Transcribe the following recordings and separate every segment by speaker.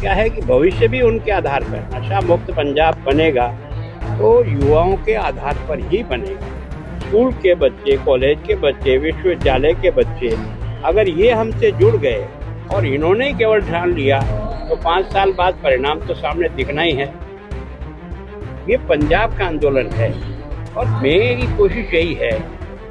Speaker 1: क्या है कि भविष्य भी उनके आधार पर, नशा मुक्त पंजाब बनेगा तो युवाओं के आधार पर ही बनेगा। स्कूल के बच्चे, कॉलेज के बच्चे, विश्वविद्यालय के बच्चे अगर ये हमसे जुड़ गए और इन्होंने ही केवल ध्यान लिया तो 5 साल बाद परिणाम तो सामने दिखना ही है। ये पंजाब का आंदोलन है और मेरी कोशिश यही है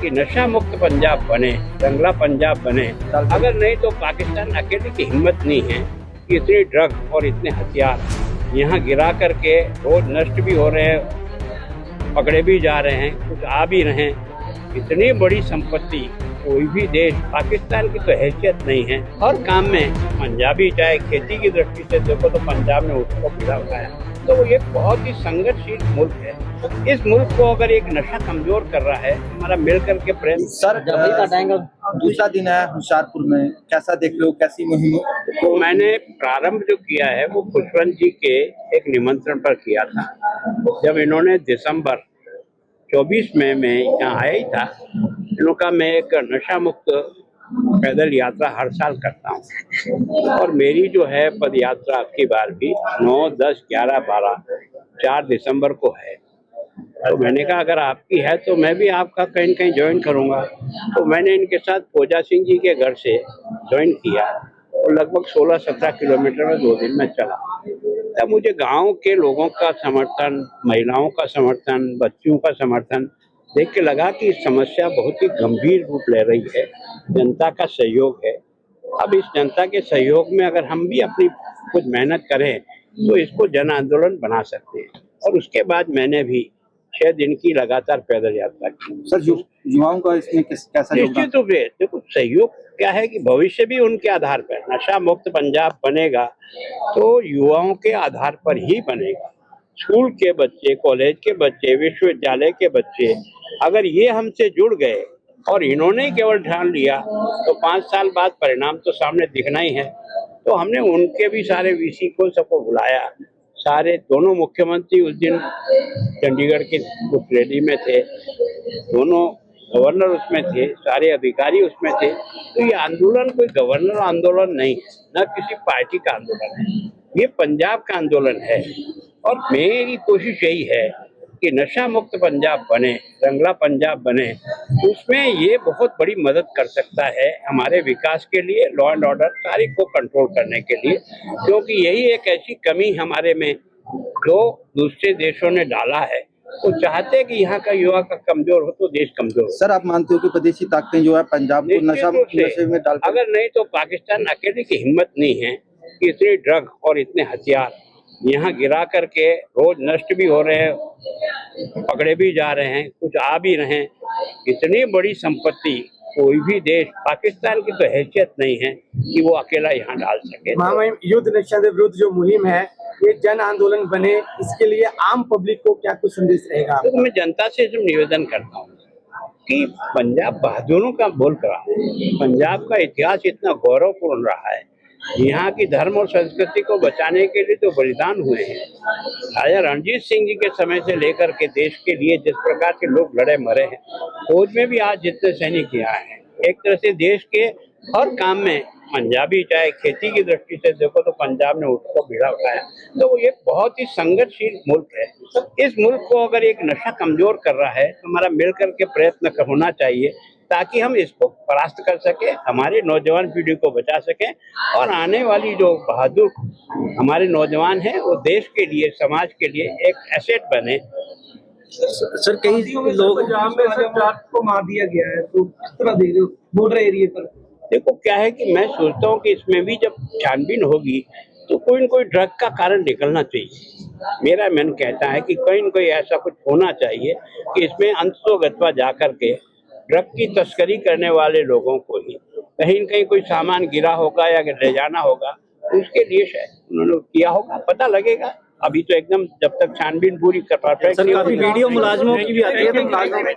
Speaker 1: कि नशा मुक्त पंजाब बने, रंगला पंजाब बने। अगर नहीं तो पाकिस्तान अकेले की हिम्मत नहीं है कि इतनी ड्रग और इतने हथियार यहाँ गिरा करके रोज नष्ट भी हो रहे हैं, पकड़े भी जा रहे हैं, कुछ आ भी रहे हैं। इतनी बड़ी संपत्ति कोई भी देश, पाकिस्तान की तो हैसियत नहीं है। हर काम में पंजाबी, चाहे खेती की दृष्टि से देखो तो पंजाब ने उसको पीछा उठाया। तो ये बहुत ही संघर्षशील मुल्क है। इस मुल्क को अगर एक नशा कमजोर कर रहा है, हमारा मिलकर के प्रयत्न।
Speaker 2: सर, दूसरा दिन है होशियारपुर में, कैसा देख लो, कैसी मुहिम?
Speaker 1: तो मैंने प्रारंभ जो किया है वो खुशवंत जी के एक निमंत्रण पर किया था। जब इन्होंने दिसंबर 24 में यहाँ आया ही था, इन्होंने कहा मैं एक नशा मुक्त पैदल यात्रा हर साल करता हूँ और मेरी जो है पद यात्रा आपकी बार भी 9, 10, 11, 12, 4 दिसंबर को है। तो मैंने कहा अगर आपकी है तो मैं भी आपका कहीं न कहीं ज्वाइन करूँगा। तो मैंने इनके साथ फोजा सिंह जी के घर से ज्वाइन किया और लगभग 16-17 किलोमीटर में 2 दिन में चला। तब मुझे गांव के लोगों का समर्थन, महिलाओं का समर्थन, बच्चियों का समर्थन देख के लगा कि समस्या बहुत ही गंभीर रूप ले रही है। जनता का सहयोग है। अब इस जनता के सहयोग में अगर हम भी अपनी कुछ मेहनत करें तो इसको जन आंदोलन बना सकते हैं। और उसके बाद मैंने भी 6 दिन की लगातार पैदल यात्रा की।
Speaker 2: सर, युवाओं का इसमें कैसा योगदान?
Speaker 1: निश्चित रूप से देखो, सहयोग क्या है कि भविष्य भी उनके आधार पर, नशा मुक्त पंजाब बनेगा तो युवाओं के आधार पर ही बनेगा। स्कूल के बच्चे, कॉलेज के बच्चे, विश्वविद्यालय के बच्चे अगर ये हमसे जुड़ गए और इन्होंने ही केवल ध्यान लिया तो 5 साल बाद परिणाम तो सामने दिखना ही है। तो हमने उनके भी सारे वीसी को सबको बुलाया। सारे दोनों मुख्यमंत्री उस दिन चंडीगढ़ की उस रैली में थे, दोनों गवर्नर उसमें थे, सारे अधिकारी उसमें थे। तो ये आंदोलन कोई गवर्नर आंदोलन नहीं है, न किसी पार्टी का आंदोलन है, ये पंजाब का आंदोलन है। और मेरी कोशिश यही है कि नशा मुक्त पंजाब बने, रंगला पंजाब बने। उसमें ये बहुत बड़ी मदद कर सकता है हमारे विकास के लिए, लॉ एंड ऑर्डर सारी को कंट्रोल करने के लिए, क्योंकि यही एक ऐसी कमी हमारे में जो दूसरे देशों ने डाला है। वो चाहते हैं कि यहाँ का युवा का कमजोर हो तो देश कमजोर हो।
Speaker 2: सर, आप मानते हो कि विदेशी ताकतें जो है पंजाब को नशे में डाल,
Speaker 1: अगर नहीं तो पाकिस्तान अकेले की हिम्मत नहीं है कि इतनी ड्रग और इतने हथियार यहाँ गिरा करके रोज नष्ट भी हो रहे हैं, पकड़े भी जा रहे हैं, कुछ आ भी रहे हैं। इतनी बड़ी संपत्ति कोई भी देश, पाकिस्तान की तो हैसियत नहीं है कि वो अकेला यहाँ डाल सके।
Speaker 3: महामहिम युद्ध नशा के विरुद्ध जो मुहिम है ये जन आंदोलन बने, इसके लिए आम पब्लिक को क्या कुछ संदेश रहेगा?
Speaker 1: तो मैं जनता से निवेदन करता हूँ कि पंजाब बहादुरों का मुल्क रहा है। पंजाब का इतिहास इतना गौरवपूर्ण रहा है। यहाँ की धर्म और संस्कृति को बचाने के लिए तो बलिदान हुए हैं। राजा रणजीत सिंह जी के समय से लेकर के देश के लिए जिस प्रकार के लोग लड़े मरे हैं, फौज में भी आज जितने सैनिक यहाँ हैं, एक तरह से देश के हर काम में पंजाबी, चाहे खेती की दृष्टि से देखो तो पंजाब ने उसको बीड़ा उठाया। तो ये बहुत ही संघर्षशील मुल्क है। इस मुल्क को अगर एक नशा कमजोर कर रहा है तो हमारा मिलकर के प्रयत्न होना चाहिए ताकि हम इसको परास्त कर सके, हमारे नौजवान पीढ़ी को बचा सकें और आने वाली जो बहादुर हमारे नौजवान हैं वो देश के लिए, समाज के लिए एक एसेट बने।
Speaker 3: सर, कई लोग को मार दिया गया है, तो किस तरह देख रहे हो बॉर्डर एरिया पर?
Speaker 1: देखो क्या है कि मैं सोचता हूँ कि इसमें भी जब छानबीन होगी तो कोई न कोई ड्रग का कारण निकलना चाहिए। मेरा मन कहता है कि कोई न कोई ऐसा कुछ होना चाहिए कि इसमें अंततोगत्वा जा करके ड्रग की तस्करी करने वाले लोगों को ही कहीं न कहीं कोई सामान गिरा होगा या ले जाना होगा, उसके लिए शायद उन्होंने किया होगा, पता लगेगा। अभी तो एकदम जब तक छानबीन पूरी कर
Speaker 3: वीडियो मुलाजमों की भी आती है तो